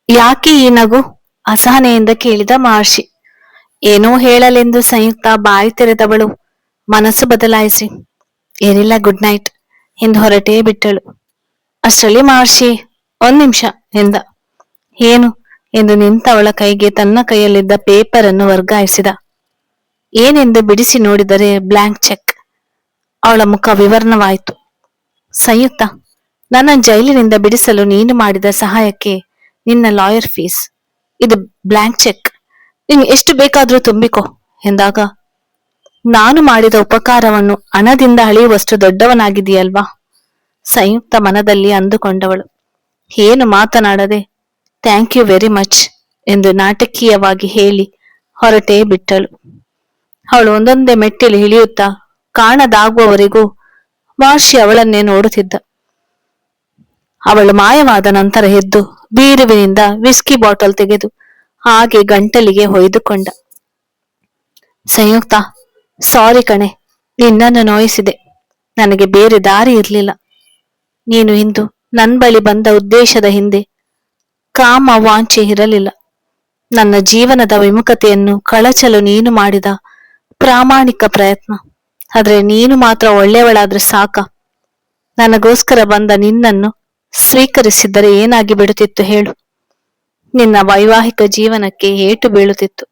ಯಾಕೆ ಈ ನಗು? ಅಸಹನೆಯಿಂದ ಕೇಳಿದ ಮಹರ್ಷಿ. ಏನೋ ಹೇಳಲೆಂದು ಸಂಯುಕ್ತ ಬಾಯಿ ತೆರೆದವಳು ಮನಸ್ಸು ಬದಲಾಯಿಸಿ, ಏನಿಲ್ಲ, ಗುಡ್ ನೈಟ್ ಎಂದು ಹೊರಟೇ ಬಿಟ್ಟಳು. ಅಷ್ಟರಲ್ಲಿ ಮಹರ್ಷಿ ಒಂದ್ ನಿಮಿಷ ಎಂದ. ಏನು ಎಂದು ನಿಂತವಳ ಕೈಗೆ ತನ್ನ ಕೈಯಲ್ಲಿದ್ದ ಪೇಪರ್ ಅನ್ನು ವರ್ಗಾಯಿಸಿದ. ಏನೆಂದು ಬಿಡಿಸಿ ನೋಡಿದರೆ ಬ್ಲಾಂಕ್ ಚೆಕ್. ಅವಳ ಮುಖ ವಿವರ್ಣವಾಯಿತು. ಸಂಯುಕ್ತ, ನನ್ನ ಜೈಲಿನಿಂದ ಬಿಡಿಸಲು ನೀನು ಮಾಡಿದ ಸಹಾಯಕ್ಕೆ ನಿನ್ನ ಲಾಯರ್ ಫೀಸ್. ಇದು ಬ್ಲಾಂಕ್ ಚೆಕ್. ನೀನು ಎಷ್ಟು ಬೇಕಾದ್ರೂ ತುಂಬಿಕೊ ಎಂದಾಗ, ನಾನು ಮಾಡಿದ ಉಪಕಾರವನ್ನು ಹಣದಿಂದ ಅಳೆಯುವಷ್ಟು ದೊಡ್ಡವನಾಗಿದೆಯಲ್ವಾ? ಸಂಯುಕ್ತ ಮನದಲ್ಲಿ ಅಂದುಕೊಂಡವಳು. ಏನು ಮಾತನಾಡದೆ ಥ್ಯಾಂಕ್ ಯು ವೆರಿ ಮಚ್ ಎಂದು ನಾಟಕೀಯವಾಗಿ ಹೇಳಿ ಹೊರಟೇ ಬಿಟ್ಟಳು. ಅವಳು ಒಂದೊಂದೇ ಮೆಟ್ಟಿಲು ಇಳಿಯುತ್ತಾ ಕಾಣದಾಗುವವರೆಗೂ ಮಹರ್ಷಿ ಅವಳನ್ನೇ ನೋಡುತ್ತಿದ್ದ. ಅವಳು ಮಾಯವಾದ ನಂತರ ಎದ್ದು ಬೀರುವಿನಿಂದ ವಿಸ್ಕಿ ಬಾಟಲ್ ತೆಗೆದು ಹಾಗೆ ಗಂಟಲಿಗೆ ಹೊಯ್ದುಕೊಂಡ. ಸಂಯುಕ್ತ, ಸಾರಿ ಕಣೆ, ನಿನ್ನನ್ನು ನೋಯಿಸಿದೆ. ನನಗೆ ಬೇರೆ ದಾರಿ ಇರಲಿಲ್ಲ. ನೀನು ಇಂದು ನನ್ನ ಬಳಿ ಬಂದ ಉದ್ದೇಶದ ಹಿಂದೆ ಕಾಮ ವಾಂಛೆ ಇರಲಿಲ್ಲ. ನನ್ನ ಜೀವನದ ವಿಮುಖತೆಯನ್ನು ಕಳಚಲು ನೀನು ಮಾಡಿದ ಪ್ರಾಮಾಣಿಕ ಪ್ರಯತ್ನ. ಆದ್ರೆ ನೀನು ಮಾತ್ರ ಒಳ್ಳೆಯವಳಾದ್ರೆ ಸಾಕ? ನನಗೋಸ್ಕರ ಬಂದ ನಿನ್ನನ್ನು ಸ್ವೀಕರಿಸಿದ್ದರೆ ಏನಾಗಿ ಬಿಡುತ್ತಿತ್ತು ಹೇಳು? ನಿನ್ನ ವೈವಾಹಿಕ ಜೀವನಕ್ಕೆ ಏಟು ಬೀಳುತ್ತಿತ್ತು.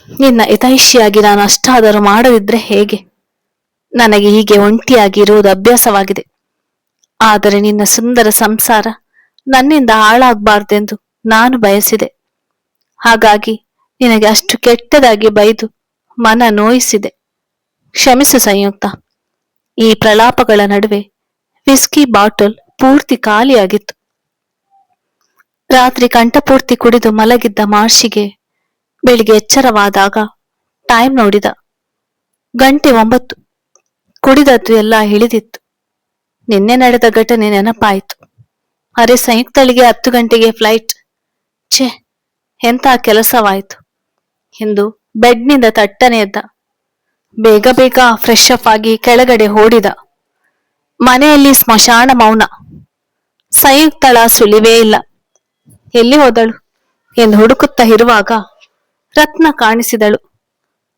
ನಿನ್ನ ಹಿತೈಷಿಯಾಗಿ ನಾನು ಅಷ್ಟಾದರೂ ಮಾಡದಿದ್ರೆ ಹೇಗೆ? ನನಗೆ ಹೀಗೆ ಒಂಟಿಯಾಗಿ ಇರುವುದು ಅಭ್ಯಾಸವಾಗಿದೆ. ಆದರೆ ನಿನ್ನ ಸುಂದರ ಸಂಸಾರ ನನ್ನಿಂದ ಹಾಳಾಗಬಾರ್ದೆಂದು ನಾನು ಬಯಸಿದೆ. ಹಾಗಾಗಿ ನಿನಗೆ ಅಷ್ಟು ಕೆಟ್ಟದಾಗಿ ಬೈದು ಮನ ನೋಯಿಸಿದೆ. ಕ್ಷಮಿಸು ಸಂಯುಕ್ತ. ಈ ಪ್ರಲಾಪಗಳ ನಡುವೆ ವಿಸ್ಕಿ ಬಾಟಲ್ ಪೂರ್ತಿ ಖಾಲಿಯಾಗಿತ್ತು. ರಾತ್ರಿ ಕಂಠಪೂರ್ತಿ ಕುಡಿದು ಮಲಗಿದ್ದ ಮಹರ್ಷಿಗೆ ಬೆಳಿಗ್ಗೆ ಎಚ್ಚರವಾದಾಗ ಟೈಮ್ ನೋಡಿದ. ಗಂಟೆ 9. ಕುಡಿದದ್ದು ಎಲ್ಲ ಇಳಿದಿತ್ತು. ನಿನ್ನೆ ನಡೆದ ಘಟನೆ ನೆನಪಾಯಿತು. ಅರೆ, ಸಂಯುಕ್ತಳಿಗೆ 10 ಗಂಟೆಗೆ ಫ್ಲೈಟ್. ಛೆ, ಎಂಥ ಕೆಲಸವಾಯಿತು ಎಂದು ಬೆಡ್ನಿಂದ ತಟ್ಟನೆ ಎದ್ದ. ಬೇಗ ಬೇಗ ಫ್ರೆಶ್ ಅಪ್ ಆಗಿ ಕೆಳಗಡೆ ಓಡಿದ. ಮನೆಯಲ್ಲಿ ಸ್ಮಶಾನ ಮೌನ. ಸಂಯುಕ್ತಳ ಸುಳಿವೇ ಇಲ್ಲ. ಎಲ್ಲಿ ಹೋದಳು ಎಂದು ಹುಡುಕುತ್ತಾ ಇರುವಾಗ ರತ್ನ ಕಾಣಿಸಿದಳು.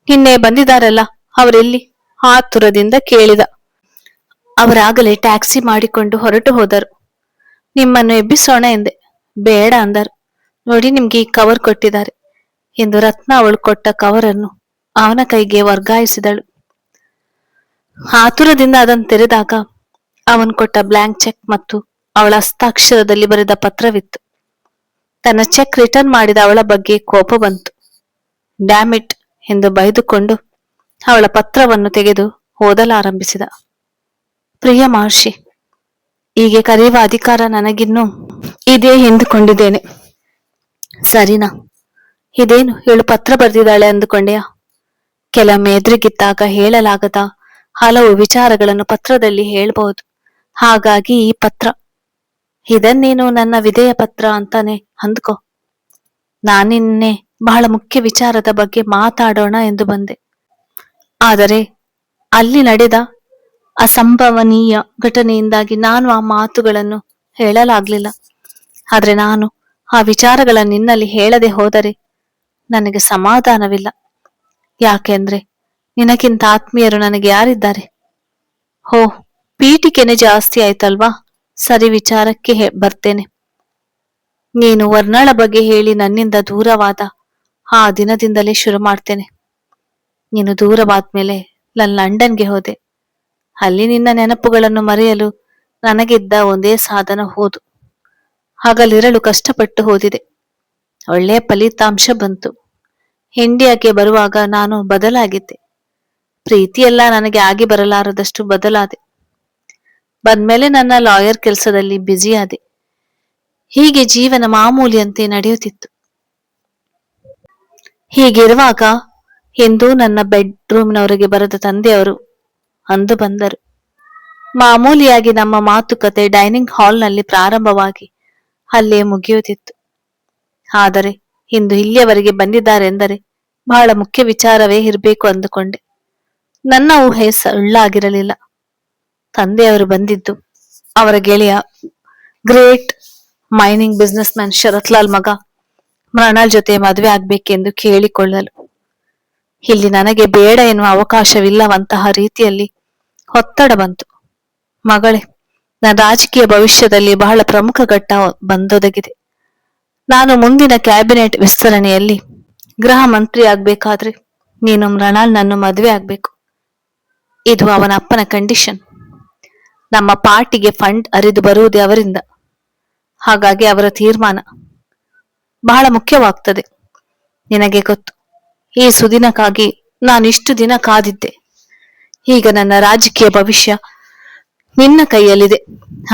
ನಿನ್ನೆ ಬಂದಿದ್ದಾರಲ್ಲ, ಅವರೆಲ್ಲಿ? ಆತುರದಿಂದ ಕೇಳಿದ. ಅವರಾಗಲೇ ಟ್ಯಾಕ್ಸಿ ಮಾಡಿಕೊಂಡು ಹೊರಟು ಹೋದರು. ನಿಮ್ಮನ್ನು ಎಬ್ಬಿಸೋಣ ಎಂದೆ. ಬೇಡ ಅಂದರು. ನೋಡಿ, ನಿಮ್ಗೆ ಈ ಕವರ್ ಕೊಟ್ಟಿದ್ದಾರೆ ಎಂದು ರತ್ನ ಅವಳು ಕೊಟ್ಟ ಕವರನ್ನು ಅವನ ಕೈಗೆ ವರ್ಗಾಯಿಸಿದಳು. ಆತುರದಿಂದ ಅದನ್ನು ತೆರೆದಾಗ ಅವನು ಕೊಟ್ಟ ಬ್ಲಾಂಕ್ ಚೆಕ್ ಮತ್ತು ಅವಳ ಹಸ್ತಾಕ್ಷರದಲ್ಲಿ ಬರೆದ ಪತ್ರವಿತ್ತು. ತನ್ನ ಚೆಕ್ ರಿಟರ್ನ್ ಮಾಡಿದ ಅವಳ ಬಗ್ಗೆ ಕೋಪ ಬಂತು. ಡ್ಯಾಮಿಟ್ ಎಂದು ಬೈದುಕೊಂಡು ಅವಳ ಪತ್ರವನ್ನು ತೆಗೆದು ಓದಲಾರಂಭಿಸಿದ. ಪ್ರಿಯ ಮಹರ್ಷಿ, ಹೀಗೆ ಕರೆಯುವ ಅಧಿಕಾರ ನನಗಿನ್ನೂ ಇದೆ ಎಂದುಕೊಂಡಿದ್ದೇನೆ. ಸರಿನಾ? ಇದೇನು ಇವಳು ಪತ್ರ ಬರೆದಿದ್ದಾಳೆ ಅಂದುಕೊಂಡೆಯಾ? ಕೆಲವೊಮ್ಮೆ ಎದುರಿಗಿದ್ದಾಗ ಹೇಳಲಾಗದ ಹಲವು ವಿಚಾರಗಳನ್ನು ಪತ್ರದಲ್ಲಿ ಹೇಳಬಹುದು. ಹಾಗಾಗಿ ಈ ಪತ್ರ. ಇದನ್ನೇನು ನನ್ನ ವಿಧೇಯ ಪತ್ರ ಅಂತಾನೆ ಅಂದ್ಕೋ. ನಾನಿನ್ನೆ ಬಹಳ ಮುಖ್ಯ ವಿಚಾರದ ಬಗ್ಗೆ ಮಾತಾಡೋಣ ಎಂದು ಬಂದೆ. ಆದರೆ ಅಲ್ಲಿ ನಡೆದ ಅಸಂಭವನೀಯ ಘಟನೆಯಿಂದಾಗಿ ನಾನು ಆ ಮಾತುಗಳನ್ನು ಹೇಳಲಾಗ್ಲಿಲ್ಲ. ಆದ್ರೆ ನಾನು ಆ ವಿಚಾರಗಳನ್ನು ನಿನ್ನಲ್ಲಿ ಹೇಳದೆ ಹೋದರೆ ನನಗೆ ಸಮಾಧಾನವಿಲ್ಲ. ಯಾಕೆಂದ್ರೆ ನಿನಗಿಂತ ಆತ್ಮೀಯರು ನನಗೆ ಯಾರಿದ್ದಾರೆ? ಹೋ, ಪೀಠಿಕೆನೆ ಜಾಸ್ತಿ ಆಯ್ತಲ್ವಾ? ಸರಿ, ವಿಚಾರಕ್ಕೆ ಬರ್ತೇನೆ. ನೀನು ವರ್ಣಳ ಬಗ್ಗೆ ಹೇಳಿ ನನ್ನಿಂದ ದೂರವಾದ ಆ ದಿನದಿಂದಲೇ ಶುರು ಮಾಡ್ತೇನೆ. ನೀನು ದೂರವಾದ್ಮೇಲೆ ನಾನು ಲಂಡನ್ಗೆ ಹೋದೆ. ಅಲ್ಲಿ ನಿನ್ನ ನೆನಪುಗಳನ್ನು ಮರೆಯಲು ನನಗಿದ್ದ ಒಂದೇ ಸಾಧನ ಓದು. ಹಗಲಿರಲು ಕಷ್ಟಪಟ್ಟು ಓದಿದೆ. ಒಳ್ಳೆಯ ಫಲಿತಾಂಶ ಬಂತು. ಇಂಡಿಯಾಕ್ಕೆ ಬರುವಾಗ ನಾನು ಬದಲಾಗಿದ್ದೆ. ಪ್ರೀತಿಯೆಲ್ಲ ನನಗೆ ಆಗಿ ಬರಲಾರದಷ್ಟು ಬದಲಾದೆ. ಬಂದ್ಮೇಲೆ ನನ್ನ ಲಾಯರ್ ಕೆಲಸದಲ್ಲಿ ಬ್ಯುಸಿ ಆದೆ. ಹೀಗೆ ಜೀವನ ಮಾಮೂಲಿಯಂತೆ ನಡೆಯುತ್ತಿತ್ತು. ಹೀಗಿರುವಾಗ ಎಂದು ನನ್ನ ಬೆಡ್ರೂಮ್ನವರೆಗೆ ಬರೆದ ತಂದೆಯವರು ಅಂದು ಬಂದರು. ಮಾಮೂಲಿಯಾಗಿ ನಮ್ಮ ಮಾತುಕತೆ ಡೈನಿಂಗ್ ಹಾಲ್ನಲ್ಲಿ ಪ್ರಾರಂಭವಾಗಿ ಅಲ್ಲೇ ಮುಗಿಯುತ್ತಿತ್ತು. ಆದರೆ ಇಂದು ಇಲ್ಲಿಯವರೆಗೆ ಬಂದಿದ್ದಾರೆಂದರೆ ಬಹಳ ಮುಖ್ಯ ವಿಚಾರವೇ ಇರಬೇಕು ಅಂದುಕೊಂಡೆ. ನನ್ನ ಊಹೆ ಸುಳ್ಳಾಗಿರಲಿಲ್ಲ. ತಂದೆಯವರು ಬಂದಿದ್ದು ಅವರ ಗೆಳೆಯ ಗ್ರೇಟ್ ಮೈನಿಂಗ್ ಬಿಸ್ನೆಸ್ ಮ್ಯಾನ್ ಶರತ್ಲಾಲ್ ಮಗ ಮೃಣಾಲ್ ಜೊತೆ ಮದುವೆ ಆಗ್ಬೇಕೆಂದು ಕೇಳಿಕೊಳ್ಳಲು. ಇಲ್ಲಿ ನನಗೆ ಬೇಡ ಎನ್ನುವ ಅವಕಾಶವಿಲ್ಲವಂತಹ ರೀತಿಯಲ್ಲಿ ಒತ್ತಡ ಬಂತು. ಮಗಳೇ, ನನ್ನ ರಾಜಕೀಯ ಭವಿಷ್ಯದಲ್ಲಿ ಬಹಳ ಪ್ರಮುಖ ಘಟ್ಟ ಬಂದೊದಗಿದೆ. ನಾನು ಮುಂದಿನ ಕ್ಯಾಬಿನೆಟ್ ವಿಸ್ತರಣೆಯಲ್ಲಿ ಗೃಹ ಮಂತ್ರಿ ಆಗ್ಬೇಕಾದ್ರೆ ನೀನು ಮೃಣಾಲ್ ನನ್ನ ಮದುವೆ ಆಗ್ಬೇಕು. ಇದು ಅವನ ಅಪ್ಪನ ಕಂಡೀಷನ್. ನಮ್ಮ ಪಾರ್ಟಿಗೆ ಫಂಡ್ ಹರಿದು ಬರುವುದೇ ಅವರಿಂದ. ಹಾಗಾಗಿ ಅವರ ತೀರ್ಮಾನ ಬಹಳ ಮುಖ್ಯವಾಗ್ತದೆ. ನಿನಗೆ ಗೊತ್ತು, ಈ ಸುದಿನಕ್ಕಾಗಿ ನಾನು ಇಷ್ಟು ದಿನ ಕಾದಿದ್ದೆ. ಈಗ ನನ್ನ ರಾಜಕೀಯ ಭವಿಷ್ಯ ನಿನ್ನ ಕೈಯಲ್ಲಿದೆ.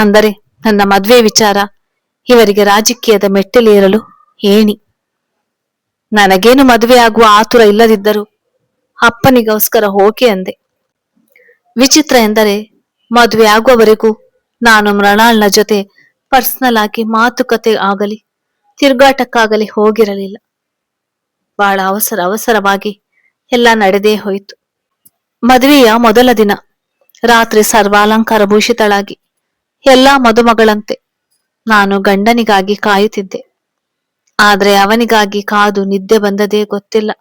ಅಂದರೆ ನನ್ನ ಮದುವೆ ವಿಚಾರ ಇವರಿಗೆ ರಾಜಕೀಯದ ಮೆಟ್ಟಿಲೇರಲು ಏಣಿ. ನನಗೇನು ಮದುವೆ ಆಗುವ ಆತುರ ಇಲ್ಲದಿದ್ದರೂ ಅಪ್ಪನಿಗೋಸ್ಕರ ಹೋಕೆ ಅಂದೆ. ವಿಚಿತ್ರ ಎಂದರೆ ಮದುವೆ ಆಗುವವರೆಗೂ ನಾನು ಮೃಣಾಲ್ನ ಜೊತೆ ಪರ್ಸನಲ್ ಆಗಿ ಮಾತುಕತೆ ಆಗಲಿ ತಿರುಗಾಟಕ್ಕಾಗಲಿ ಹೋಗಿರಲಿಲ್ಲ. ಬಹಳ ಅವಸರವಾಗಿ ಎಲ್ಲ ನಡೆದೇ ಹೋಯಿತು. ಮದುವೆಯ ಮೊದಲ ದಿನ ರಾತ್ರಿ ಸರ್ವಾಲಂಕಾರ ಭೂಷಿತಳಾಗಿ ಎಲ್ಲಾ ಮದುಮಗಳಂತೆ ನಾನು ಗಂಡನಿಗಾಗಿ ಕಾಯುತ್ತಿದ್ದೆ. ಆದ್ರೆ ಅವನಿಗಾಗಿ ಕಾದು ನಿದ್ದೆ ಬಂದದೇ ಗೊತ್ತಿಲ್ಲ.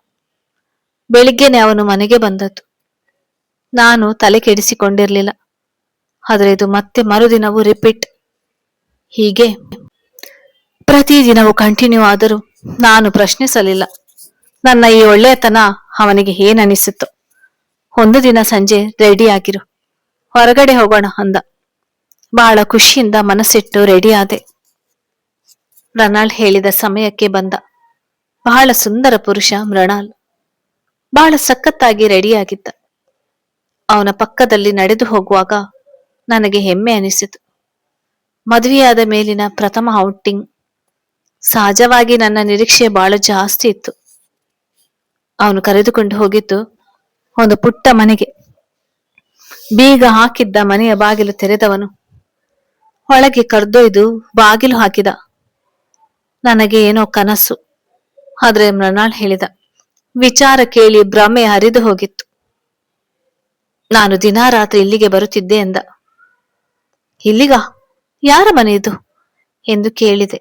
ಬೆಳಿಗ್ಗೆನೆ ಅವನು ಮನೆಗೆ ಬಂದದ್ದು. ನಾನು ತಲೆ ಕೆಡಿಸಿಕೊಂಡಿರ್ಲಿಲ್ಲ. ಆದ್ರೆ ಇದು ಮತ್ತೆ ಮರುದಿನವೂ ರಿಪೀಟ್. ಹೀಗೆ ಪ್ರತಿದಿನವೂ ಕಂಟಿನ್ಯೂ ಆದರೂ ನಾನು ಪ್ರಶ್ನಿಸಲಿಲ್ಲ. ನನ್ನ ಈ ಒಳ್ಳೆಯತನ ಅವನಿಗೆ ಏನನಿಸಿತ್ತು. ಒಂದು ದಿನ ಸಂಜೆ ರೆಡಿಯಾಗಿರು, ಹೊರಗಡೆ ಹೋಗೋಣ ಅಂದ. ಬಹಳ ಖುಷಿಯಿಂದ ಮನಸ್ಸಿಟ್ಟು ರೆಡಿಯಾದೆ. ಮೃಣಾಲ್ ಹೇಳಿದ ಸಮಯಕ್ಕೆ ಬಂದ. ಬಹಳ ಸುಂದರ ಪುರುಷ ಮೃಣಾಲ್. ಬಹಳ ಸಖತ್ತಾಗಿ ರೆಡಿಯಾಗಿದ್ದ. ಅವನ ಪಕ್ಕದಲ್ಲಿ ನಡೆದು ಹೋಗುವಾಗ ನನಗೆ ಹೆಮ್ಮೆ ಅನಿಸಿತು. ಮದುವೆಯಾದ ಮೇಲಿನ ಪ್ರಥಮ ಔಟಿಂಗ್. ಸಹಜವಾಗಿ ನನ್ನ ನಿರೀಕ್ಷೆ ಬಹಳ ಜಾಸ್ತಿ ಇತ್ತು. ಅವನು ಕರೆದುಕೊಂಡು ಹೋಗಿದ್ದು ಒಂದು ಪುಟ್ಟ ಮನೆಗೆ. ಬೀಗ ಹಾಕಿದ್ದ ಮನೆಯ ಬಾಗಿಲು ತೆರೆದವನು ಒಳಗೆ ಕರೆದೊಯ್ದು ಬಾಗಿಲು ಹಾಕಿದ. ನನಗೆ ಏನೋ ಕನಸು. ಆದ್ರೆ ಮೃಣಾಲ್ ಹೇಳಿದ ವಿಚಾರ ಕೇಳಿ ಭ್ರಮೆ ಹರಿದು ಹೋಗಿತ್ತು. ನಾನು ದಿನಾ ರಾತ್ರಿ ಇಲ್ಲಿಗೆ ಬರುತ್ತಿದ್ದೆ ಎಂದ. ಇಲ್ಲಿಗ? ಯಾರ ಮನೆ ಇದು ಎಂದು ಕೇಳಿದೆ.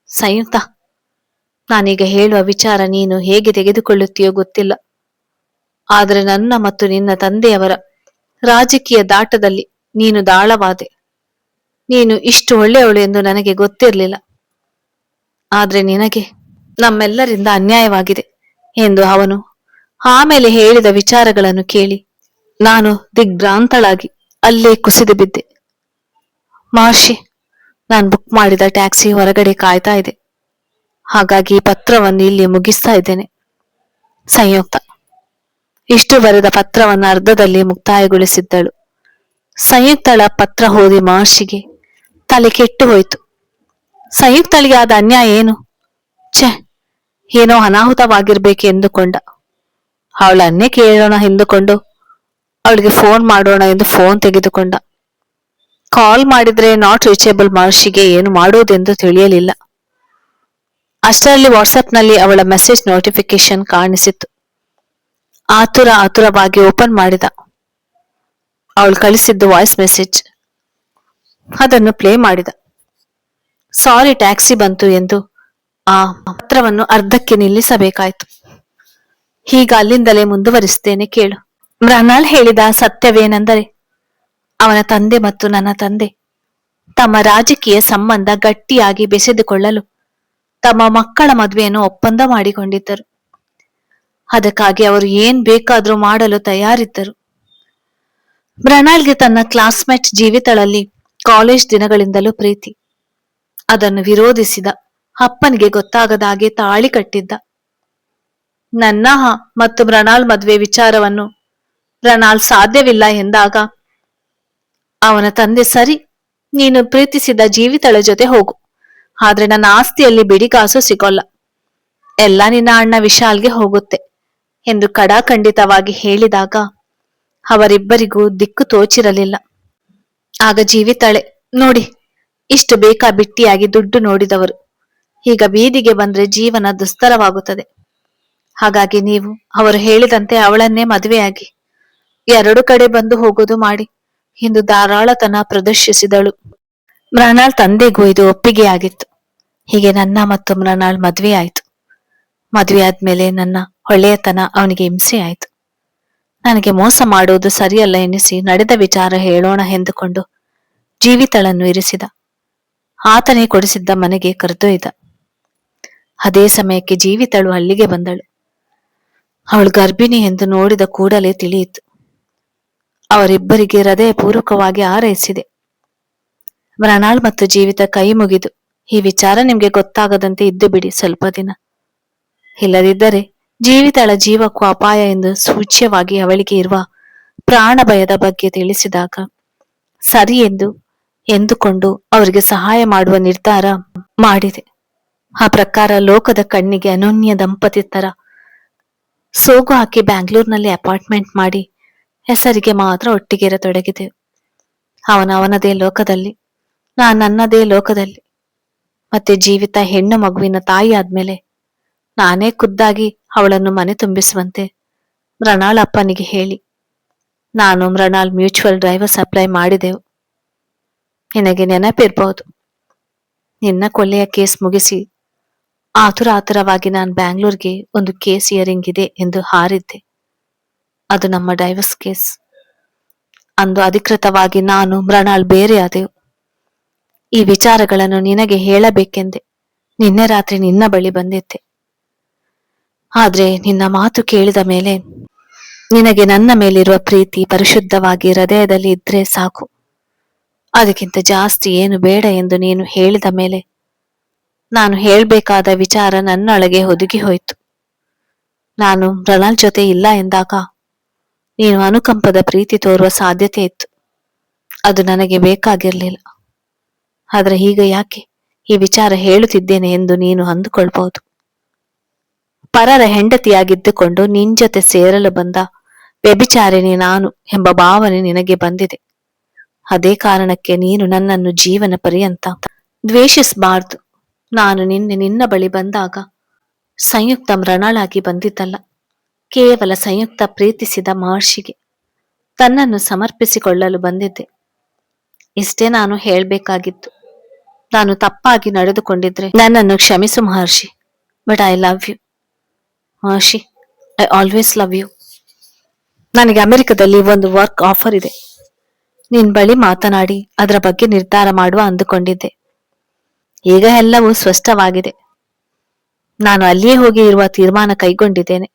ಸಂಯುಕ್ತ, ನಾನೀಗ ಹೇಳುವ ವಿಚಾರ ನೀನು ಹೇಗೆ ತೆಗೆದುಕೊಳ್ಳುತ್ತೀಯೋ ಗೊತ್ತಿಲ್ಲ. ಆದರೆ ನನ್ನ ಮತ್ತು ನಿನ್ನ ತಂದೆಯವರ ರಾಜಕೀಯ ದಾಟದಲ್ಲಿ ನೀನು ದಾಳವಾದೆ. ನೀನು ಇಷ್ಟು ಒಳ್ಳೆಯವಳು ಎಂದು ನನಗೆ ಗೊತ್ತಿರಲಿಲ್ಲ. ಆದ್ರೆ ನಿನಗೆ ನಮ್ಮೆಲ್ಲರಿಂದ ಅನ್ಯಾಯವಾಗಿದೆ ಎಂದು ಅವನು ಆಮೇಲೆ ಹೇಳಿದ ವಿಚಾರಗಳನ್ನು ಕೇಳಿ ನಾನು ದಿಗ್ಭ್ರಾಂತಳಾಗಿ ಅಲ್ಲೇ ಕುಸಿದು ಬಿದ್ದೆ. ಮಹರ್ಷಿ, ನಾನು ಬುಕ್ ಮಾಡಿದ ಟ್ಯಾಕ್ಸಿ ಹೊರಗಡೆ ಕಾಯ್ತಾ ಇದೆ. ಹಾಗಾಗಿ ಈ ಪತ್ರವನ್ನು ಇಲ್ಲಿ ಮುಗಿಸ್ತಾ ಇದ್ದೇನೆ. ಸಂಯುಕ್ತ ಇಷ್ಟು ಬರೆದ ಪತ್ರವನ್ನು ಅರ್ಧದಲ್ಲಿ ಮುಕ್ತಾಯಗೊಳಿಸಿದ್ದಳು. ಸಂಯುಕ್ತಳ ಪತ್ರ ಓದಿ ಮಹರ್ಷಿಗೆ ತಲೆ ಕೆಟ್ಟು ಹೋಯಿತು. ಸಂಯುಕ್ತಳಿಗೆ ಆದ ಅನ್ಯಾಯ ಏನು? ಛೆ, ಏನೋ ಅನಾಹುತವಾಗಿರ್ಬೇಕು ಎಂದುಕೊಂಡ. ಅವಳನ್ನೇ ಕೇಳೋಣ ಎಂದುಕೊಂಡು ಅವಳಿಗೆ ಫೋನ್ ಮಾಡೋಣ ಎಂದು ಫೋನ್ ತೆಗೆದುಕೊಂಡ. ಕಾಲ್ ಮಾಡಿದ್ರೆ ನಾಟ್ ರೀಚೇಬಲ್. ಮಹರ್ಷಿಗೆ ಏನು ಮಾಡುವುದೆಂದು ತಿಳಿಯಲಿಲ್ಲ. ಅಷ್ಟರಲ್ಲಿ ವಾಟ್ಸಪ್ನಲ್ಲಿ ಅವಳ ಮೆಸೇಜ್ ನೋಟಿಫಿಕೇಶನ್ ಕಾಣಿಸಿತು. ಆತುರವಾಗಿ ಓಪನ್ ಮಾಡಿದ. ಅವಳು ಕಳಿಸಿದ್ದು ವಾಯ್ಸ್ ಮೆಸೇಜ್. ಅದನ್ನು ಪ್ಲೇ ಮಾಡಿದ. ಸಾರಿ, ಟ್ಯಾಕ್ಸಿ ಬಂತು ಎಂದು ಆ ಪತ್ರವನ್ನು ಅರ್ಧಕ್ಕೆ ನಿಲ್ಲಿಸಬೇಕಾಯ್ತು. ಈಗ ಅಲ್ಲಿಂದಲೇ ಮುಂದುವರಿಸ್ತೇನೆ ಕೇಳು. ಮೃಣಾಲ್ ಹೇಳಿದ ಸತ್ಯವೇನೆಂದರೆ ಅವನ ತಂದೆ ಮತ್ತು ನನ್ನ ತಂದೆ ತಮ್ಮ ರಾಜಕೀಯ ಸಂಬಂಧ ಗಟ್ಟಿಯಾಗಿ ಬೆಸೆದುಕೊಳ್ಳಲು ತಮ್ಮ ಮಕ್ಕಳ ಮದುವೆಯನ್ನು ಒಪ್ಪಂದ ಮಾಡಿಕೊಂಡಿದ್ದರು. ಅದಕ್ಕಾಗಿ ಅವರು ಏನ್ ಬೇಕಾದ್ರೂ ಮಾಡಲು ತಯಾರಿದ್ದರು. ಮೃಣಾಲ್ಗೆ ತನ್ನ ಕ್ಲಾಸ್ಮೇಟ್ ಜೀವಿತಳಲ್ಲಿ ಕಾಲೇಜ್ ದಿನಗಳಿಂದಲೂ ಪ್ರೀತಿ. ಅದನ್ನು ವಿರೋಧಿಸಿದ ಅಪ್ಪನಿಗೆ ಗೊತ್ತಾಗದ ಹಾಗೆ ತಾಳಿ ಕಟ್ಟಿದ್ದ. ನನ್ನ ಮತ್ತು ಮೃಣಾಲ್ ಮದುವೆ ವಿಚಾರವನ್ನು ಮೃಣಾಲ್ ಸಾಧ್ಯವಿಲ್ಲ ಎಂದಾಗ ಅವನ ತಂದೆ, ಸರಿ, ನೀನು ಪ್ರೀತಿಸಿದ ಜೀವಿತಳ ಜೊತೆ ಹೋಗು, ಆದ್ರೆ ನನ್ನ ಆಸ್ತಿಯಲ್ಲಿ ಬಿಡಿಗಾಸು ಸಿಗೋಲ್ಲ, ಎಲ್ಲ ನಿನ್ನ ಅಣ್ಣ ವಿಶಾಲ್ಗೆ ಹೋಗುತ್ತೆ ಎಂದು ಖಡಾಖಂಡಿತವಾಗಿ ಹೇಳಿದಾಗ ಅವರಿಬ್ಬರಿಗೂ ದಿಕ್ಕು ತೋಚಿರಲಿಲ್ಲ. ಆಗ ಜೀವಿತಳೆ, ನೋಡಿ, ಇಷ್ಟು ಬೇಕಾಬಿಟ್ಟಿಯಾಗಿ ದುಡ್ಡು ನೋಡಿದವರು ಈಗ ಬೀದಿಗೆ ಬಂದ್ರೆ ಜೀವನ ದುಸ್ತರವಾಗುತ್ತದೆ. ಹಾಗಾಗಿ ನೀವು ಅವರು ಹೇಳಿದಂತೆ ಅವಳನ್ನೇ ಮದುವೆಯಾಗಿ ಎರಡು ಕಡೆ ಬಂದು ಹೋಗೋದು ಮಾಡಿ ಎಂದು ಧಾರಾಳತನ ಪ್ರದರ್ಶಿಸಿದಳು. ಮೃಣಾಲ್ ತಂದೆಗೂ ಇದು ಒಪ್ಪಿಗೆಯಾಗಿತ್ತು. ಹೀಗೆ ನನ್ನ ಮತ್ತು ಮೃಣಾಲ್ ಮದ್ವೆ ಆಯ್ತು. ಮದ್ವೆ ಆದ್ಮೇಲೆ ನನ್ನ ಒಳ್ಳೆಯತನ ಅವನಿಗೆ ಹಿಂಸೆ ಆಯ್ತು. ನನಗೆ ಮೋಸ ಮಾಡುವುದು ಸರಿಯಲ್ಲ ಎನ್ನಿಸಿ ನಡೆದ ವಿಚಾರ ಹೇಳೋಣ ಎಂದುಕೊಂಡು ಜೀವಿತಳನ್ನು ಇರಿಸಿದ. ಆತನೇ ಕೊಡಿಸಿದ್ದ ಮನೆಗೆ ಕರೆದೊಯ್ದ. ಅದೇ ಸಮಯಕ್ಕೆ ಜೀವಿತಳು ಅಲ್ಲಿಗೆ ಬಂದಳು. ಅವಳು ಗರ್ಭಿಣಿ ಎಂದು ನೋಡಿದ ಕೂಡಲೇ ತಿಳಿಯಿತು. ಅವರಿಬ್ಬರಿಗೆ ಹೃದಯಪೂರ್ವಕವಾಗಿ ಹಾರೈಸಿದೆ. ಮೃಣಾಲ್ ಮತ್ತು ಜೀವಿತ ಕೈ ಮುಗಿದು, ಈ ವಿಚಾರ ನಿಮ್ಗೆ ಗೊತ್ತಾಗದಂತೆ ಇದ್ದು ಬಿಡಿ ಸ್ವಲ್ಪ ದಿನ. ಇಲ್ಲದಿದ್ದರೆ ಜೀವಿತಳ ಜೀವಕ್ಕೂ ಅಪಾಯ ಎಂದು ಸೂಚ್ಯವಾಗಿ ಅವಳಿಗೆ ಇರುವ ಪ್ರಾಣ ಭಯದ ಬಗ್ಗೆ ತಿಳಿಸಿದಾಗ ಸರಿ ಎಂದುಕೊಂಡು ಅವರಿಗೆ ಸಹಾಯ ಮಾಡುವ ನಿರ್ಧಾರ ಮಾಡಿದೆ. ಆ ಪ್ರಕಾರ ಲೋಕದ ಕಣ್ಣಿಗೆ ಅನನ್ಯ ದಂಪತಿ ತರ ಸೋಗು ಹಾಕಿ ಬ್ಯಾಂಗ್ಳೂರ್ನಲ್ಲಿ ಅಪಾರ್ಟ್ಮೆಂಟ್ ಮಾಡಿ ಹೆಸರಿಗೆ ಮಾತ್ರ ಒಟ್ಟಿಗೆ ಇರತೊಡಗಿದೆವು. ಅವನದೇ ಲೋಕದಲ್ಲಿ, ನನ್ನದೇ ಲೋಕದಲ್ಲಿ. ಮತ್ತೆ ಜೀವಿತ ಹೆಣ್ಣು ಮಗುವಿನ ತಾಯಿ ಆದ್ಮೇಲೆ ನಾನೇ ಖುದ್ದಾಗಿ ಅವಳನ್ನು ಮನೆ ತುಂಬಿಸುವಂತೆ ಮೃಣಾಲ್ ಅಪ್ಪನಿಗೆ ಹೇಳಿ ನಾನು ಮೃಣಾಲ್ ಮ್ಯೂಚುವಲ್ ಡ್ರೈವರ್ಸ್ ಅಪ್ಲೈ ಮಾಡಿದೆವು. ನಿನಗೆ ನೆನಪಿರ್ಬಹುದು, ನಿನ್ನ ಕೊಲೆಯ ಕೇಸ್ ಮುಗಿಸಿ ಆತುರವಾಗಿ ನಾನು ಬ್ಯಾಂಗ್ಳೂರ್ಗೆ ಒಂದು ಕೇಸ್ ಹಿಯರಿಂಗ್ ಇದೆ ಎಂದು ಹಾರಿದ್ದೆ. ಅದು ನಮ್ಮ ಡೈವರ್ಸ್ ಕೇಸ್. ಅಂದು ಅಧಿಕೃತವಾಗಿ ನಾನು ಮೃಣಾಲ್ ಬೇರೆ ಆದೆವು. ಈ ವಿಚಾರಗಳನ್ನು ನಿನಗೆ ಹೇಳಬೇಕೆಂದೆ ನಿನ್ನೆ ರಾತ್ರಿ ನಿನ್ನ ಬಳಿ ಬಂದಿದ್ದೆ. ಆದ್ರೆ ನಿನ್ನ ಮಾತು ಕೇಳಿದ ಮೇಲೆ ನಿನಗೆ ನನ್ನ ಮೇಲಿರುವ ಪ್ರೀತಿ ಪರಿಶುದ್ಧವಾಗಿ ಹೃದಯದಲ್ಲಿ ಇದ್ರೆ ಸಾಕು, ಅದಕ್ಕಿಂತ ಜಾಸ್ತಿ ಏನು ಬೇಡ ಎಂದು ನೀನು ಹೇಳಿದ ಮೇಲೆ ನಾನು ಹೇಳ್ಬೇಕಾದ ವಿಚಾರ ನನ್ನೊಳಗೆ ಹುದುಗಿ ಹೋಯ್ತು. ನಾನು ಮೃಣಾಲ್ ಜೊತೆ ಇಲ್ಲ ಎಂದಾಗ ನೀನು ಅನುಕಂಪದ ಪ್ರೀತಿ ತೋರುವ ಸಾಧ್ಯತೆ ಇತ್ತು. ಅದು ನನಗೆ ಬೇಕಾಗಿರ್ಲಿಲ್ಲ. ಆದ್ರೆ ಈಗ ಯಾಕೆ ಈ ವಿಚಾರ ಹೇಳುತ್ತಿದ್ದೇನೆ ಎಂದು ನೀನು ಅಂದುಕೊಳ್ಬಹುದು. ಪರರ ಹೆಂಡತಿಯಾಗಿದ್ದುಕೊಂಡು ನಿನ್ ಜೊತೆ ಸೇರಲು ಬಂದ ವ್ಯಭಿಚಾರಿಣಿ ನಾನು ಎಂಬ ಭಾವನೆ ನಿನಗೆ ಬಂದಿದೆ. ಅದೇ ಕಾರಣಕ್ಕೆ ನೀನು ನನ್ನನ್ನು ಜೀವನ ಪರ್ಯಂತ ದ್ವೇಷಿಸಬಾರ್ದು. ನಾನು ನಿನ್ನ ಬಳಿ ಬಂದಾಗ ಸಂಯುಕ್ತ ಮೃಣಾಳಾಗಿ ಬಂದಿದ್ದಲ್ಲ, ಕೇವಲ ಸಂಯುಕ್ತ ಪ್ರೀತಿಸಿದ ಮಹರ್ಷಿಗೆ ತನ್ನನ್ನು ಸಮರ್ಪಿಸಿಕೊಳ್ಳಲು ಬಂದಿದ್ದೆ. ಇಷ್ಟೇ ನಾನು ಹೇಳ್ಬೇಕಾಗಿತ್ತು. ನಾನು ತಪ್ಪಾಗಿ ನಡೆದುಕೊಂಡಿದ್ರೆ ನನ್ನನ್ನು ಕ್ಷಮಿಸು Maharshi. But I love you Maharshi, I always love you. ನನಗೆ ಅಮೆರಿಕದಲ್ಲಿ ಒಂದು ವರ್ಕ್ ಆಫರ್ ಇದೆ. ನಿನ್ ಬಳಿ ಮಾತನಾಡಿ ಅದರ ಬಗ್ಗೆ ನಿರ್ಧಾರ ಮಾಡುವ ಅಂದುಕೊಂಡಿದ್ದೆ. ಈಗ ಎಲ್ಲವೂ ಸ್ಪಷ್ಟವಾಗಿದೆ. ನಾನು ಅಲ್ಲಿಯೇ ಹೋಗಿ ಇರುವ ತೀರ್ಮಾನ ಕೈಗೊಂಡಿದ್ದೇನೆ.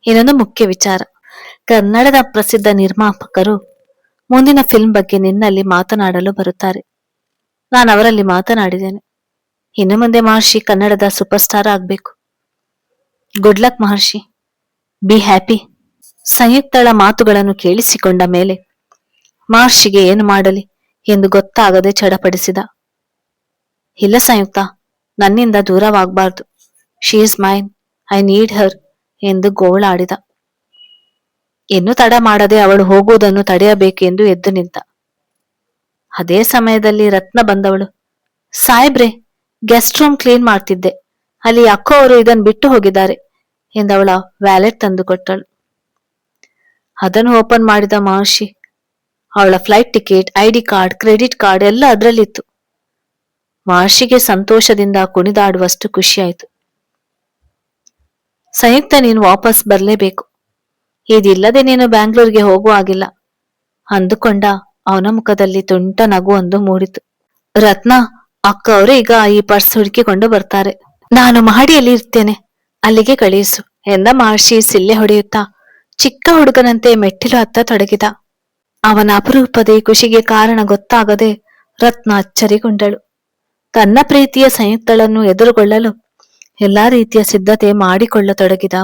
ಇನ್ನೊಂದು ಮುಖ್ಯ ವಿಚಾರ, ಕನ್ನಡದ ಪ್ರಸಿದ್ಧ ನಿರ್ಮಾಪಕರು ಮುಂದಿನ ಫಿಲ್ಮ್ ಬಗ್ಗೆ ನಿನ್ನಲ್ಲಿ ಮಾತನಾಡಲು ಬರುತ್ತಾರೆ. ನಾನು ಅವರಲ್ಲಿ ಮಾತನಾಡಿದ್ದೇನೆ. ಇನ್ನು ಮುಂದೆ ಮಹರ್ಷಿ ಕನ್ನಡದ ಸೂಪರ್ ಸ್ಟಾರ್ ಆಗ್ಬೇಕು. Good luck Maharshi, be happy. ಸಂಯುಕ್ತಳ ಮಾತುಗಳನ್ನು ಕೇಳಿಸಿಕೊಂಡ ಮೇಲೆ ಮಹರ್ಷಿಗೆ ಏನು ಮಾಡಲಿ ಎಂದು ಗೊತ್ತಾಗದೆ ಚಡಪಡಿಸಿದ. ಇಲ್ಲ ಸಂಯುಕ್ತ, ನನ್ನಿಂದ ದೂರವಾಗಬಾರ್ದು. She is mine, I need her ಎಂದು ಗೋಳಾಡಿದ. ಇನ್ನು ತಡ ಮಾಡದೆ ಅವಳು ಹೋಗುವುದನ್ನು ತಡೆಯಬೇಕು ಎಂದು ಎದ್ದು ನಿಂತ. ಅದೇ ಸಮಯದಲ್ಲಿ ರತ್ನ ಬಂದವಳು. ಸಾಹೇಬ್ರೆ, ಗೆಸ್ಟ್ ರೂಮ್ ಕ್ಲೀನ್ ಮಾಡ್ತಿದ್ದೆ, ಅಲ್ಲಿ ಅಕ್ಕೋ ಅವರು ಇದನ್ನು ಬಿಟ್ಟು ಹೋಗಿದ್ದಾರೆ ಎಂದವಳ ವ್ಯಾಲೆಟ್ ತಂದು ಕೊಟ್ಟಳು. ಅದನ್ನು ಓಪನ್ ಮಾಡಿದ ಮಹರ್ಷಿ ಅವಳ flight ticket, ID card, credit card ಎಲ್ಲ ಅದರಲ್ಲಿತ್ತು. ಮಹರ್ಷಿಗೆ ಸಂತೋಷದಿಂದ ಕುಣಿದಾಡುವಷ್ಟು ಖುಷಿಯಾಯಿತು. ಸಂಯುಕ್ತ, ನೀನು ವಾಪಸ್ ಬರಲೇಬೇಕು. ಇದಿಲ್ಲದೆ ನೀನು ಬ್ಯಾಂಗ್ಳೂರ್ಗೆ ಹೋಗುವಾಗಿಲ್ಲ ಅಂದುಕೊಂಡ ಅವನ ಮುಖದಲ್ಲಿ ತುಂಟ ನಗುವೊಂದು ಮೂಡಿತು. ರತ್ನ, ಅಕ್ಕ ಅವರು ಈಗ ಈ ಪರ್ಸ್ ಹುಡುಕಿಕೊಂಡು ಬರ್ತಾರೆ. ನಾನು ಮಹಡಿಯಲ್ಲಿ ಇರ್ತೇನೆ, ಅಲ್ಲಿಗೆ ಕಳುಹಿಸು ಎಂದ ಮಹರ್ಷಿ ಸಿಲ್ಲೆ ಹೊಡೆಯುತ್ತಾ ಚಿಕ್ಕ ಹುಡುಗನಂತೆ ಮೆಟ್ಟಿಲು ಹತ್ತ ತೊಡಗಿದ. ಅವನ ಅಪರೂಪದ ಖುಷಿಗೆ ಕಾರಣ ಗೊತ್ತಾಗದೆ ರತ್ನ ಅಚ್ಚರಿಗೊಂಡಳು. ತನ್ನ ಪ್ರೀತಿಯ ಸಂಯುಕ್ತಳನ್ನು ಎದುರುಗೊಳ್ಳಲು ಎಲ್ಲಾ ರೀತಿಯ ಸಿದ್ಧತೆ ಮಾಡಿಕೊಳ್ಳತೊಡಗಿದ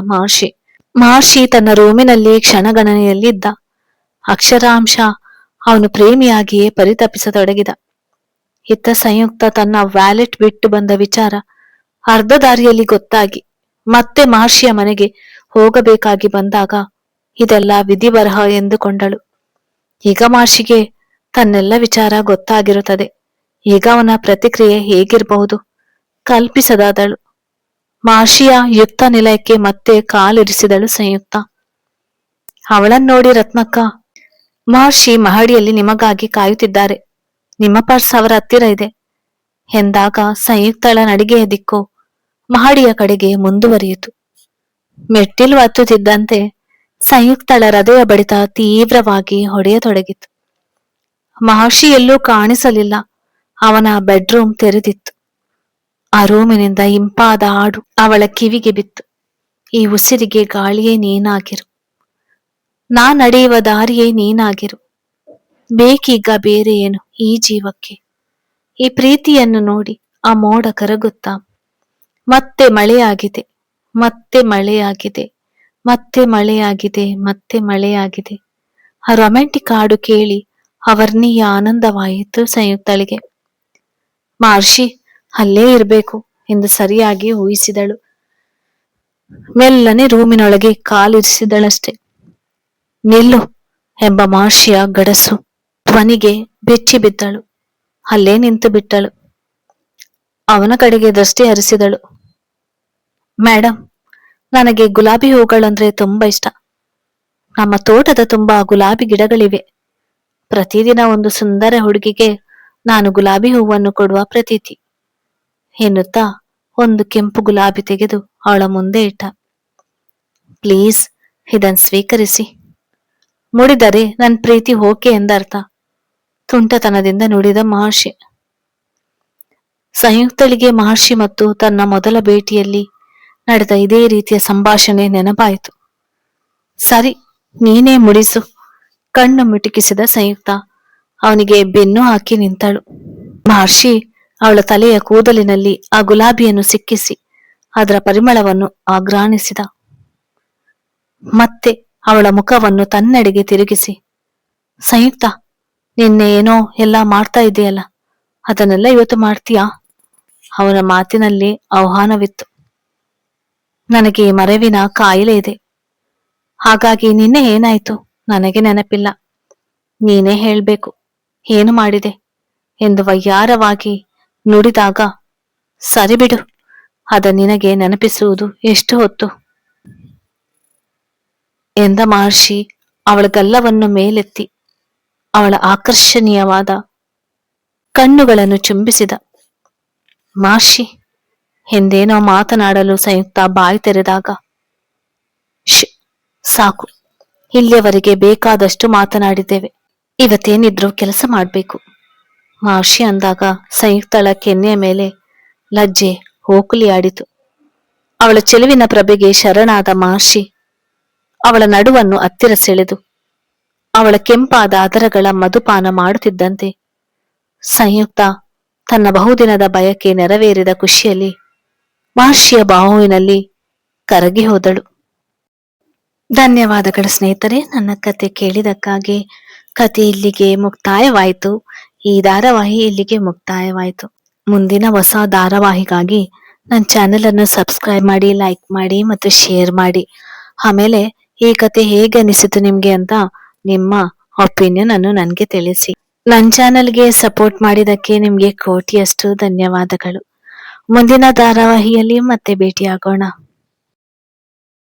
ಮಹರ್ಷಿ ತನ್ನ ರೂಮಿನಲ್ಲಿ ಕ್ಷಣಗಣನೆಯಲ್ಲಿದ್ದ. ಅಕ್ಷರಾಂಶ ಅವನು ಪ್ರೇಮಿಯಾಗಿಯೇ ಪರಿತಪಿಸತೊಡಗಿದ. ಇತ್ತ ಸಂಯುಕ್ತ ತನ್ನ ವ್ಯಾಲೆಟ್ ಬಿಟ್ಟು ಬಂದ ವಿಚಾರ ಅರ್ಧ ದಾರಿಯಲ್ಲಿ ಗೊತ್ತಾಗಿ ಮತ್ತೆ ಮಹರ್ಷಿಯ ಮನೆಗೆ ಹೋಗಬೇಕಾಗಿ ಬಂದಾಗ ಇದೆಲ್ಲ ವಿಧಿಬರಹ ಎಂದುಕೊಂಡಳು. ಈಗ ಮಹರ್ಷಿಗೆ ತನ್ನೆಲ್ಲ ವಿಚಾರ ಗೊತ್ತಾಗಿರುತ್ತದೆ. ಈಗ ಅವನ ಪ್ರತಿಕ್ರಿಯೆ ಹೇಗಿರಬಹುದು ಕಲ್ಪಿಸದಾದಳು. ಮಹರ್ಷಿಯ ಯುಕ್ತ ನಿಲಯಕ್ಕೆ ಮತ್ತೆ ಕಾಲಿರಿಸಿದಳು ಸಂಯುಕ್ತ. ಅವಳನ್ನೋಡಿ ರತ್ನಕ್ಕ, ಮಹರ್ಷಿ ಮಹಡಿಯಲ್ಲಿ ನಿಮಗಾಗಿ ಕಾಯುತ್ತಿದ್ದಾರೆ. ನಿಮ್ಮ ಪರ್ಸ್ ಅವರ ಹತ್ತಿರ ಇದೆ. ಎಂದಾಗ ಸಂಯುಕ್ತಳ ನಡಿಗೆಯ ದಿಕ್ಕು ಮಹಡಿಯ ಕಡೆಗೆ ಮುಂದುವರಿಯಿತು. ಮೆಟ್ಟಿಲು ಹತ್ತುತ್ತಿದ್ದಂತೆ ಸಂಯುಕ್ತಳ ಹೃದಯ ಬಡಿತ ತೀವ್ರವಾಗಿ ಹೊಡೆಯತೊಡಗಿತು. ಮಹರ್ಷಿ ಎಲ್ಲೂ ಕಾಣಿಸಲಿಲ್ಲ. ಅವನ ಬೆಡ್ರೂಮ್ ತೆರೆದಿತ್ತು. ಆ ರೂಮಿನಿಂದ ಇಂಪಾದ ಹಾಡು ಅವಳ ಕಿವಿಗೆ ಬಿತ್ತು. ಈ ಉಸಿರಿಗೆ ಗಾಳಿಯೇ ನೀನಾಗಿರು, ನಾ ನಡೆಯುವ ದಾರಿಯೇ ನೀನಾಗಿರು, ಬೇಕೀಗ ಬೇರೆ ಏನು ಈ ಜೀವಕ್ಕೆ. ಈ ಪ್ರೀತಿಯನ್ನು ನೋಡಿ ಆ ಮೋಡ ಕರಗುತ್ತಾ ಮತ್ತೆ ಮಳೆಯಾಗಿದೆ, ಮತ್ತೆ ಮಳೆಯಾಗಿದೆ, ಮತ್ತೆ ಮಳೆಯಾಗಿದೆ, ಮತ್ತೆ ಮಳೆಯಾಗಿದೆ. ಆ ರೊಮ್ಯಾಂಟಿಕ್ ಹಾಡು ಕೇಳಿ ಅವರ್ಣೀಯ ಆನಂದವಾಯಿತು ಸಂಯುಕ್ತಳಿಗೆ. ಮಹರ್ಷಿ ಅಲ್ಲೇ ಇರಬೇಕು ಎಂದು ಸರಿಯಾಗಿ ಊಹಿಸಿದಳು. ಮೆಲ್ಲನೆ ರೂಮಿನೊಳಗೆ ಕಾಲಿರಿಸಿದಳಷ್ಟೆ. ನಿಲ್ಲು ಎಂಬ ಮಹರ್ಷಿಯ ಗಡಸು ಧ್ವನಿಗೆ ಬೆಚ್ಚಿ ಬಿದ್ದಳು. ಅಲ್ಲೇ ನಿಂತು ಬಿಟ್ಟಳು. ಅವನ ಕಡೆಗೆ ದೃಷ್ಟಿ ಹರಿಸಿದಳು. ಮೇಡಮ್, ನನಗೆ ಗುಲಾಬಿ ಹೂಗಳಂದ್ರೆ ತುಂಬಾ ಇಷ್ಟ. ನಮ್ಮ ತೋಟದ ತುಂಬಾ ಗುಲಾಬಿ ಗಿಡಗಳಿವೆ. ಪ್ರತಿದಿನ ಒಂದು ಸುಂದರ ಹುಡುಗಿಗೆ ನಾನು ಗುಲಾಬಿ ಹೂವನ್ನು ಕೊಡುವ ಪ್ರತೀತಿ ಎನ್ನುತ್ತಾ ಒಂದು ಕೆಂಪು ಗುಲಾಬಿ ತೆಗೆದು ಅವಳ ಮುಂದೆ ಇಟ್ಟ. ಪ್ಲೀಸ್, ಇದನ್ನು ಸ್ವೀಕರಿಸಿ. ಮುಡಿದರೆ ನನ್ನ ಪ್ರೀತಿ ಓಕೆ ಎಂದರ್ಥ, ತುಂಟತನದಿಂದ ನುಡಿದ ಮಹರ್ಷಿ. ಸಂಯುಕ್ತಳಿಗೆ ಮಹರ್ಷಿ ಮತ್ತು ತನ್ನ ಮೊದಲ ಭೇಟಿಯಲ್ಲಿ ನಡೆದ ಇದೇ ರೀತಿಯ ಸಂಭಾಷಣೆ ನೆನಪಾಯಿತು. ಸರಿ, ನೀನೇ ಮುಡಿಸು. ಕಣ್ಣು ಮಿಟುಕಿಸಿದ ಸಂಯುಕ್ತ ಅವನಿಗೆ ಬೆನ್ನು ಹಾಕಿ ನಿಂತಳು. ಮಹರ್ಷಿ ಅವಳ ತಲೆಯ ಕೂದಲಿನಲ್ಲಿ ಆ ಗುಲಾಬಿಯನ್ನು ಸಿಕ್ಕಿಸಿ ಅದರ ಪರಿಮಳವನ್ನು ಆಘ್ರಾಣಿಸಿದ. ಮತ್ತೆ ಅವಳ ಮುಖವನ್ನು ತನ್ನೆಡೆಗೆ ತಿರುಗಿಸಿ, ಸಂಯುಕ್ತ, ನಿನ್ನೆ ಏನೋ ಎಲ್ಲ ಮಾಡ್ತಾ ಇದೆಯಲ್ಲ, ಅದನ್ನೆಲ್ಲ ಇವತ್ತು ಮಾಡ್ತೀಯಾ? ಅವನ ಮಾತಿನಲ್ಲಿ ಆಹ್ವಾನವಿತ್ತು. ನನಗೆ ಮರೆವಿನ ಕಾಯಿಲೆ ಇದೆ. ಹಾಗಾಗಿ ನಿನ್ನೆ ಏನಾಯ್ತು ನನಗೆ ನೆನಪಿಲ್ಲ. ನೀನೇ ಹೇಳ್ಬೇಕು, ಏನು ಮಾಡಿದೆ ಎಂದು ವಯ್ಯಾರವಾಗಿ ನುಡಿದಾಗ, ಸರಿ ಬಿಡು, ಅದ ನಿನಗೆ ನೆನಪಿಸುವುದು ಎಷ್ಟು ಹೊತ್ತು ಎಂದ ಮಹರ್ಷಿ ಅವಳ ಗಲ್ಲವನ್ನು ಮೇಲೆತ್ತಿ ಅವಳ ಆಕರ್ಷಣೀಯವಾದ ಕಣ್ಣುಗಳನ್ನು ಚುಂಬಿಸಿದ. ಮಹರ್ಷಿ ಎಂದೇನೋ ಮಾತನಾಡಲು ಸಂಯುಕ್ತ ಬಾಯಿ ತೆರೆದಾಗ, ಸಾಕು, ಇಲ್ಲಿಯವರೆಗೆ ಬೇಕಾದಷ್ಟು ಮಾತನಾಡಿದ್ದೇವೆ, ಇವತ್ತೇನಿದ್ರೂ ಕೆಲಸ ಮಾಡಬೇಕು. ಮಹರ್ಷಿ ಅಂದಾಗ ಸಂಯುಕ್ತಳ ಕೆನ್ನೆಯ ಮೇಲೆ ಲಜ್ಜೆ ಓಕುಲಿ ಆಡಿತು. ಅವಳ ಚೆಲುವಿನ ಪ್ರಭೆಗೆ ಶರಣಾದ ಮಹರ್ಷಿ ಅವಳ ನಡುವನ್ನು ಹತ್ತಿರ ಸೆಳೆದು ಅವಳ ಕೆಂಪಾದ ಅದರಗಳ ಮಧುಪಾನ ಮಾಡುತ್ತಿದ್ದಂತೆ ಸಂಯುಕ್ತ ತನ್ನ ಬಹುದಿನದ ಬಯಕೆ ನೆರವೇರಿದ ಖುಷಿಯಲ್ಲಿ ಮಹರ್ಷಿಯ ಬಾಹುವಿನಲ್ಲಿ ಕರಗಿ ಹೋದಳು. ಧನ್ಯವಾದಗಳು ಸ್ನೇಹಿತರೆ, ನನ್ನ ಕತೆ ಕೇಳಿದಕ್ಕಾಗಿ. ಕತೆ ಇಲ್ಲಿಗೆ ಮುಕ್ತಾಯವಾಯಿತು. ಈ ಧಾರಾವಾಹಿ ಇಲ್ಲಿಗೆ ಮುಕ್ತಾಯವಾಯಿತು. ಮುಂದಿನ ಹೊಸ ಧಾರಾವಾಹಿಗಾಗಿ ನನ್ನ ಚಾನೆಲ್ ಅನ್ನು ಸಬ್ಸ್ಕ್ರೈಬ್ ಮಾಡಿ, ಲೈಕ್ ಮಾಡಿ ಮತ್ತು ಶೇರ್ ಮಾಡಿ. ಆಮೇಲೆ ಈ ಕತೆ ಹೇಗೆ ಅನಿಸಿತು ನಿಮ್ಗೆ ಅಂತ ನಿಮ್ಮ ಒಪಿನಿಯನ್ ಅನ್ನು ನನಗೆ ತಿಳಿಸಿ. ನನ್ನ ಚಾನೆಲ್ಗೆ ಸಪೋರ್ಟ್ ಮಾಡಿದಕ್ಕೆ ನಿಮ್ಗೆ ಕೋಟಿಯಷ್ಟು ಧನ್ಯವಾದಗಳು. ಮುಂದಿನ ಧಾರಾವಾಹಿಯಲ್ಲಿ ಮತ್ತೆ ಭೇಟಿಯಾಗೋಣ.